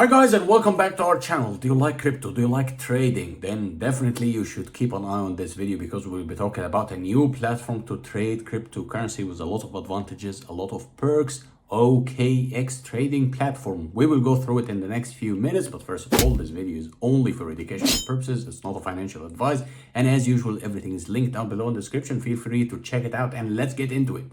Hi guys, and welcome back to our channel. Do you like crypto? Do you like trading? Then definitely you should keep an eye on this video because we'll be talking about a new platform to trade cryptocurrency with a lot of advantages, a lot of perks. OKX trading platform. We will go through it in the next few minutes, but first of all, this video is only for educational purposes. It's not a financial advice, and as usual, everything is linked down below in the description. Feel free to check it out, and let's get into it.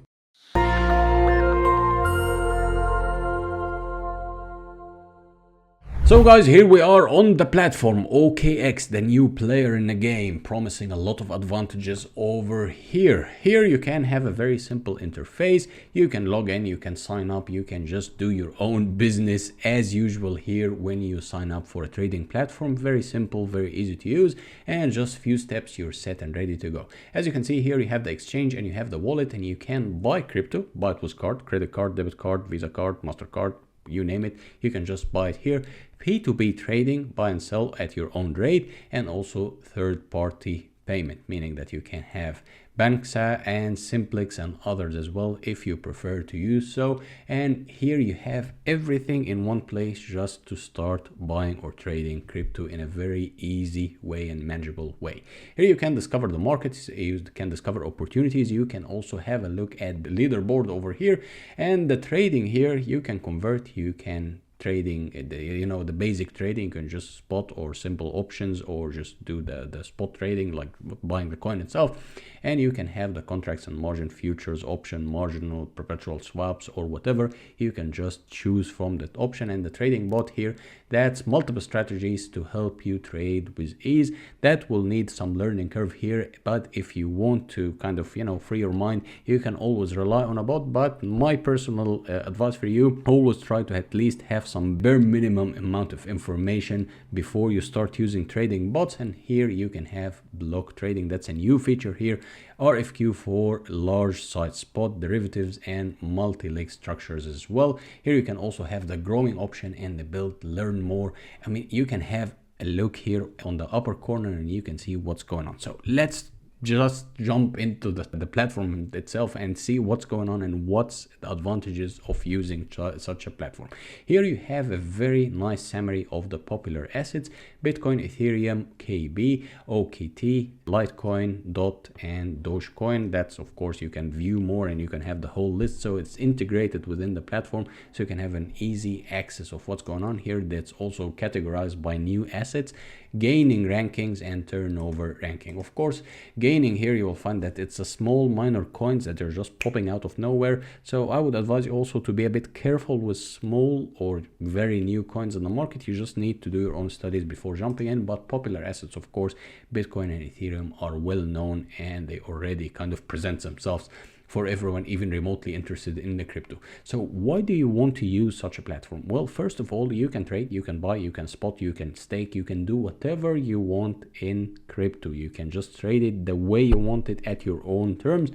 So guys, here we are on the platform OKX, the new player in the game, promising a lot of advantages over here. Here you can have a very simple interface. You can log in, you can sign up, you can just do your own business as usual here when you sign up for a trading platform. Very simple, very easy to use, and just few steps you're set and ready to go. As you can see here, you have the exchange and you have the wallet, and you can buy crypto, buy it with card, credit card, debit card, Visa card, MasterCard, you name it. You can just buy it here. P2P trading, buy and sell at your own rate, and also third-party payment, meaning that you can have Banksa and Simplex and others as well if you prefer to use so. And here you have everything in one place just to start buying or trading crypto in a very easy way and manageable way. Here you can discover the markets, you can discover opportunities, you can also have a look at the leaderboard over here, and the trading here you can convert, you can trading, the basic trading. You can just spot or simple options, or just do the spot trading like buying the coin itself, and you can have the contracts and margin, futures, option, marginal, perpetual swaps, or whatever. You can just choose from that option. And the trading bot here, that's multiple strategies to help you trade with ease. That will need some learning curve here, but if you want to kind of free your mind, you can always rely on a bot. But my personal advice for you, always try to at least have some bare minimum amount of information before you start using trading bots. And here you can have block trading. That's a new feature here. RFQ for large size spot derivatives and multi-leg structures as well. Here you can also have the growing option and the build, learn more. I mean, you can have a look here on the upper corner and you can see what's going on. So let's just jump into the platform itself and see what's going on and what's the advantages of using such a platform. Here you have a very nice summary of the popular assets: Bitcoin, Ethereum, KB, OKT, Litecoin, DOT, and Dogecoin. That's, of course, you can view more and you can have the whole list, so it's integrated within the platform, so you can have an easy access of what's going on here. That's also categorized by new assets, gaining rankings, and turnover ranking. Of course, gaining here, you will find that it's a small minor coins that are just popping out of nowhere. So I would advise you also to be a bit careful with small or very new coins in the market. You just need to do your own studies before jumping in. But popular assets, of course, Bitcoin and Ethereum are well known, and they already kind of present themselves for everyone even remotely interested in the crypto. So why do you want to use such a platform? Well, first of all, you can trade, you can buy, you can spot, you can stake, you can do whatever you want in crypto. You can just trade it the way you want it at your own terms.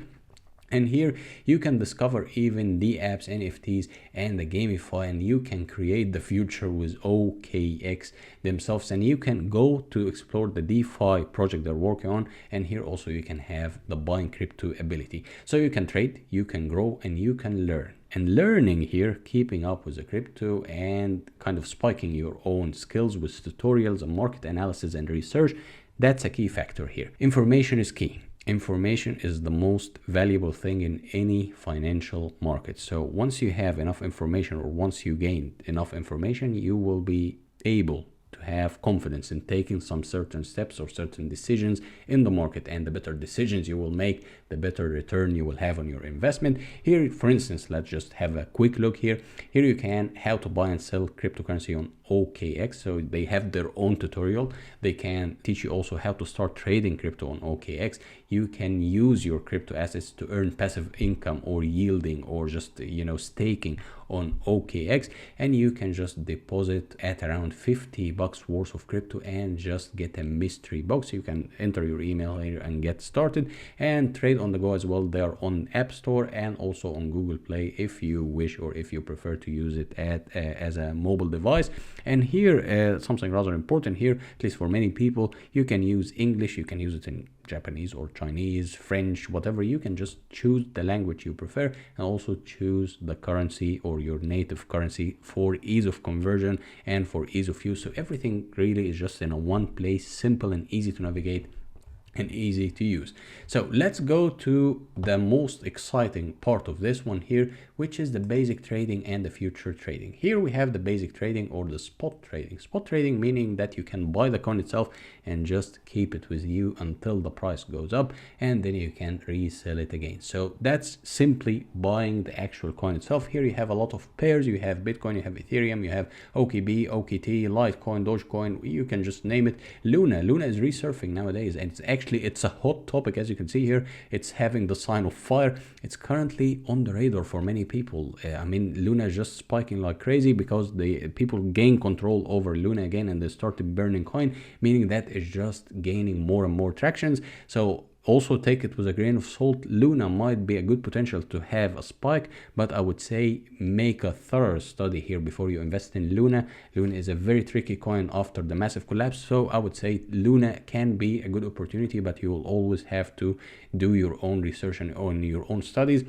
And here you can discover even the apps, NFTs, and the gamify, and you can create the future with OKX themselves. And you can go to explore the DeFi project they're working on. And here also you can have the buying crypto ability. So you can trade, you can grow, and you can learn. And learning here, keeping up with the crypto and kind of spiking your own skills with tutorials and market analysis and research, that's a key factor here. Information is key. Information is the most valuable thing in any financial market. So once you have enough information, or once you gain enough information, you will be able to have confidence in taking some certain steps or certain decisions in the market. And the better decisions you will make, the better return you will have on your investment. Here, for instance, let's just have a quick look here. Here you can how to buy and sell cryptocurrency on OKX. So they have their own tutorial. They can teach you also how to start trading crypto on OKX. You can use your crypto assets to earn passive income or yielding or just staking on OKX, and you can just deposit at around $50 worth of crypto and just get a mystery box. You can enter your email here and get started and trade on the go as well. They are on App Store and also on Google Play if you wish, or if you prefer to use it as a mobile device. And here something rather important here, at least for many people, you can use English, you can use it in Japanese or Chinese, French, whatever. You can just choose the language you prefer and also choose the currency or your native currency for ease of conversion and for ease of use. So everything really is just in a one place, simple and easy to navigate and easy to use. So let's go to the most exciting part of this one here, which is the basic trading and the future trading. Here we have the basic trading or the spot trading. Spot trading meaning that you can buy the coin itself and just keep it with you until the price goes up, and then you can resell it again. So that's simply buying the actual coin itself. Here you have a lot of pairs. You have Bitcoin, you have Ethereum, you have OKB, OKT, Litecoin, Dogecoin, you can just name it. Luna is resurfing nowadays, and it's a hot topic. As you can see here, it's having the sign of fire. It's currently on the radar for many people. I mean, Luna is just spiking like crazy because the people gain control over Luna again, and they started burning coin, meaning that it's just gaining more and more tractions. So also take it with a grain of salt. Luna might be a good potential to have a spike, but I would say make a thorough study here before you invest in Luna. Luna is a very tricky coin after the massive collapse, so I would say Luna can be a good opportunity, but you will always have to do your own research and on your own studies.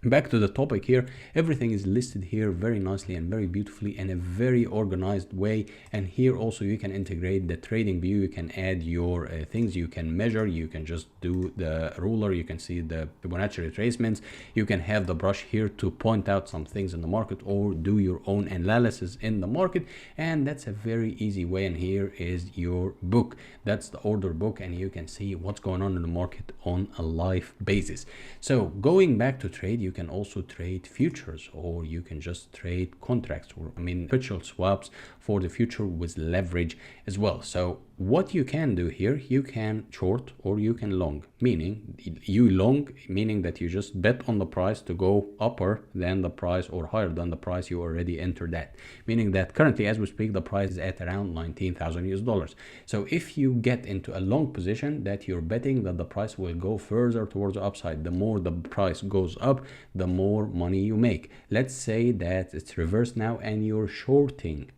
Back to the topic here, everything is listed here very nicely and very beautifully in a very organized way. And here also you can integrate the trading view. You can add your things you can measure. You can just do the ruler. You can see the Fibonacci retracements. You can have the brush here to point out some things in the market or do your own analysis in the market. And that's a very easy way. And here is your book. That's the order book, and you can see what's going on in the market on a live basis. So going back to trade, you can also trade futures, or you can just trade contracts, or perpetual swaps for the future with leverage as well. So what you can do here, you can short or you can long, meaning you long, meaning that you just bet on the price to go upper than the price or higher than the price you already entered at, meaning that currently as we speak the price is at around 19,000 US dollars. So if you get into a long position, that you're betting that the price will go further towards the upside, the more the price goes up, the more money you make. Let's say that it's reversed now and you're shorting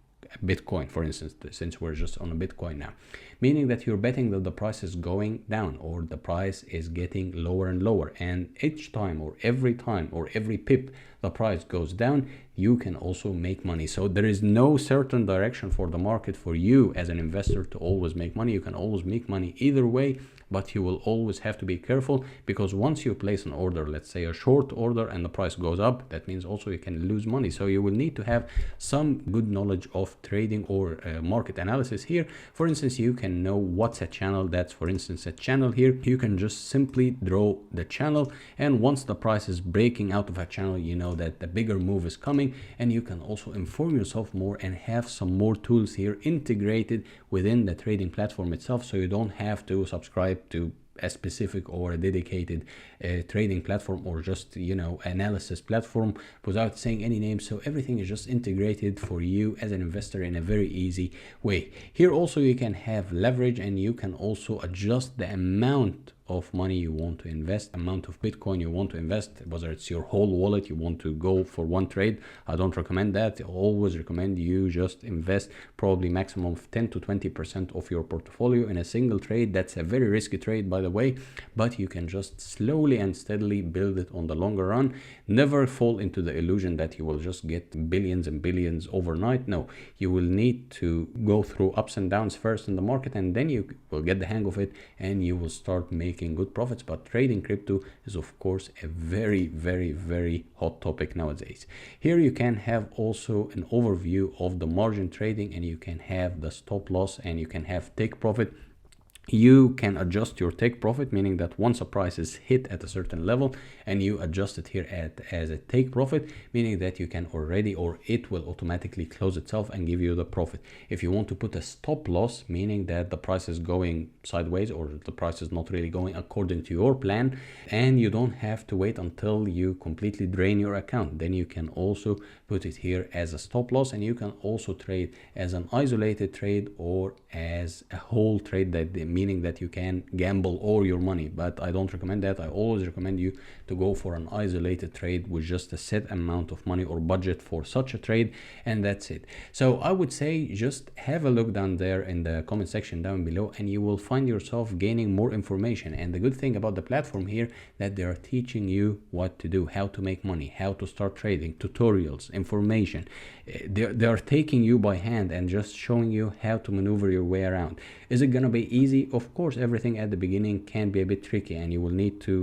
Bitcoin, for instance, since we're just on a Bitcoin now, meaning that you're betting that the price is going down or the price is getting lower and lower, and each time or every time or every pip the price goes down, you can also make money. So there is no certain direction for the market for you as an investor to always make money. You can always make money either way, but you will always have to be careful, because once you place an order, let's say a short order, and the price goes up, that means also you can lose money. So you will need to have some good knowledge of trading or market analysis here. For instance, you can know what's a channel. That's, for instance, a channel here. You can just simply draw the channel, and once the price is breaking out of a channel, you know that the bigger move is coming. And you can also inform yourself more and have some more tools here integrated within the trading platform itself, so you don't have to subscribe to a specific or a dedicated trading platform or just analysis platform without saying any name. So everything is just integrated for you as an investor in a very easy way. Here also you can have leverage, and you can also adjust the amount of money you want to invest, amount of Bitcoin you want to invest, whether it's your whole wallet you want to go for one trade. I don't recommend that. I always recommend you just invest probably maximum of 10 to 20% of your portfolio in a single trade. That's a very risky trade, by the way, but you can just slowly and steadily build it on the longer run. Never fall into the illusion that you will just get billions and billions overnight. No, you will need to go through ups and downs first in the market, and then you will get the hang of it and you will start making good profits. But trading crypto is of course a very, very, very hot topic nowadays. Here you can have also an overview of the margin trading, and you can have the stop loss, and you can have take profit. You can adjust your take profit, meaning that once a price is hit at a certain level and you adjust it here as a take profit, meaning that you can already, or it will automatically close itself and give you the profit. If you want to put a stop loss, meaning that the price is going sideways or the price is not really going according to your plan, and you don't have to wait until you completely drain your account, then you can also put it here as a stop loss. And you can also trade as an isolated trade or as a whole trade, that meaning that you can gamble all your money, but I don't recommend that. I always recommend you to go for an isolated trade with just a set amount of money or budget for such a trade, and that's it. So I would say just have a look down there in the comment section down below, and you will find yourself gaining more information. And the good thing about the platform here, that they are teaching you what to do, how to make money, how to start trading, tutorials, information. They are taking you by hand and just showing you how to maneuver your way around. Is it gonna be easy? Of course, everything at the beginning can be a bit tricky, and you will need to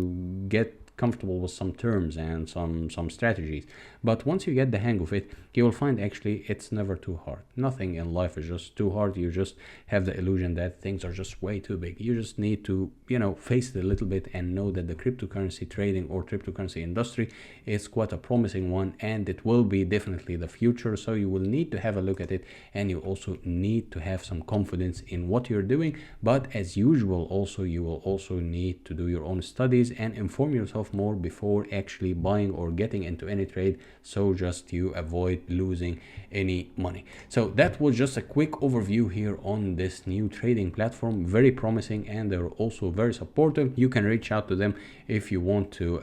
get comfortable with some terms and some strategies, but once you get the hang of it, you will find actually it's never too hard. Nothing in life is just too hard. You just have the illusion that things are just way too big. You just need to, you know, face it a little bit and know that the cryptocurrency trading or cryptocurrency industry is quite a promising one, and it will be definitely the future. So you will need to have a look at it, and you also need to have some confidence in what you're doing. But as usual, also you will also need to do your own studies and inform yourself more before actually buying or getting into any trade, so just you avoid losing any money. So that was just a quick overview here on this new trading platform. Very promising, and they're also very supportive. You can reach out to them if you want to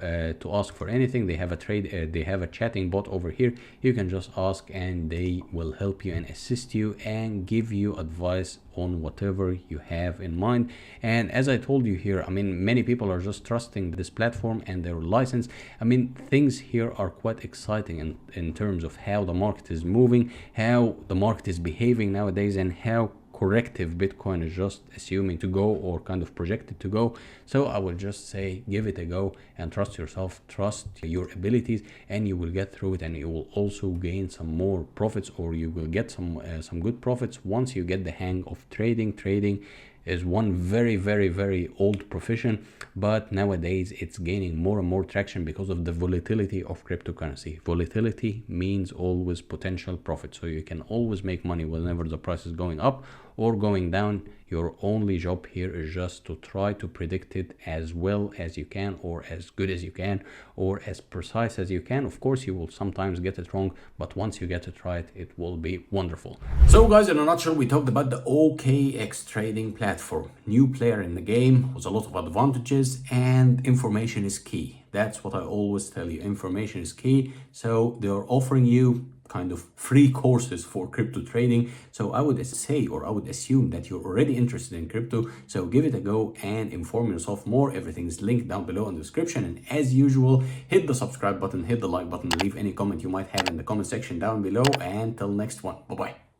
ask for anything. They have a chatting bot over here. You can just ask and they will help you and assist you and give you advice on whatever you have in mind. And as I told you here, I mean, many people are just trusting this platform and their license. I mean, things here are quite exciting in terms of how the market is moving, how the market is behaving nowadays, and how corrective Bitcoin is just assuming to go, or kind of projected to go. So I will just say, give it a go and trust yourself, trust your abilities, and you will get through it, and you will also gain some more profits, or you will get some good profits once you get the hang of trading. Trading is one very old profession, but nowadays it's gaining more and more traction because of the volatility of cryptocurrency. Volatility means always potential profit, so you can always make money whenever the price is going up or going down. Your only job here is just to try to predict it as well as you can, or as good as you can, or as precise as you can. Of course, you will sometimes get it wrong, but once you get it right, it will be wonderful. So guys, in a nutshell, we talked about the OKX trading platform. New player in the game with a lot of advantages, and information is key. That's what I always tell you. Information is key. So they are offering you kind of free courses for crypto trading. So I would say, or I would assume that you're already interested in crypto. So give it a go and inform yourself more. Everything is linked down below in the description. And as usual, hit the subscribe button, hit the like button, leave any comment you might have in the comment section down below. And till next one, bye-bye.